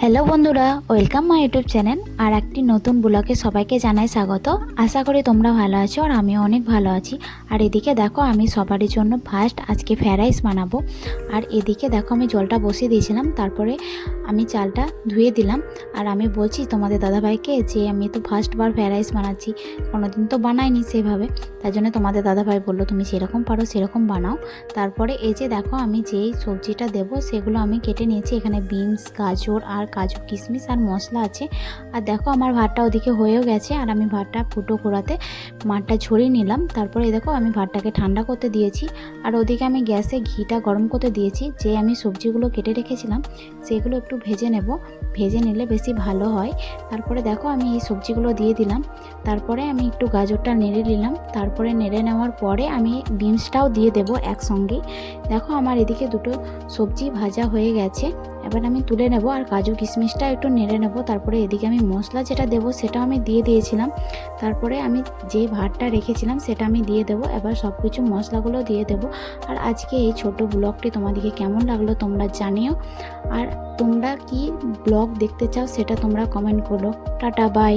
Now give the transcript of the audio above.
Hello বন্ধুরা, welcome my YouTube channel. আর একটি নতুন ব্লগে সবাইকে জানাই স্বাগত। আশা করি তোমরা ভালো আছো আর আমিও অনেক ভালো আছি। আর এদিকে দেখো আমি সবারই জন্য ফার্স্ট আজকে ফ্রাইড রাইস বানাবো। আর এদিকে দেখো আমি জলটা বসিয়ে দিয়েছিলাম, তারপরে আমি চালটা ধুয়ে দিলাম। আর আমি বলছি তোমাদের দাদাভাইকে যে আমি তো ফার্স্টবার ফ্রাইড রাইস বানাচ্ছি, কোনোদিন তো বানাইনি সেভাবে। তাই জন্য তোমাদের দাদাভাই বললো তুমি যেরকম পারো সেরকম বানাও। তারপরে এই যে দেখো আমি যেই সবজিটা দেবো সেগুলো আমি কেটে নিয়েছি। এখানে বিনস, গাজর আর কাজু কিশমিশ আর মশলা আছে। আর দেখো আমার ভাতটা ওদিকে হয়েও গেছে, আর আমি ভাতটা ফুটো করাতে মাঠটা ঝরিয়ে নিলাম। তারপরে দেখো আমি ভাতটাকে ঠান্ডা করতে দিয়েছি, আর ওদিকে আমি গ্যাসে ঘিটা গরম করতে দিয়েছি। যে আমি সবজিগুলো কেটে রেখেছিলাম সেগুলো একটু ভেজে নেব, ভেজে নিলে বেশি ভালো হয়। তারপরে দেখো আমি এই সবজিগুলো দিয়ে দিলাম। তারপরে আমি একটু গাজরটা নেড়ে নিলাম। তারপরে নেড়ে নেওয়ার পরে আমি বিনসটাও দিয়ে দেবো একসঙ্গেই। দেখো আমার এদিকে দুটো সবজি ভাজা হয়ে গেছে, এবার আমি তুলে নেব। আর কাজু কিশমিশটা একটু নেড়ে নেব। তারপরে এদিকে আমি মশলা যেটা দেবো সেটা আমি দিয়ে দিয়েছিলাম। তারপরে আমি যে ভাতটা রেখেছিলাম সেটা আমি দিয়ে দেবো। এবার সব কিছু মশলাগুলো দিয়ে দেবো। আর আজকে এই ছোট ব্লগটি তোমাদেরকে কেমন লাগলো তোমরা জানিও। আর তোমরা কি ব্লগ দেখতে চাও সেটা তোমরা কমেন্ট করো। Tata, by.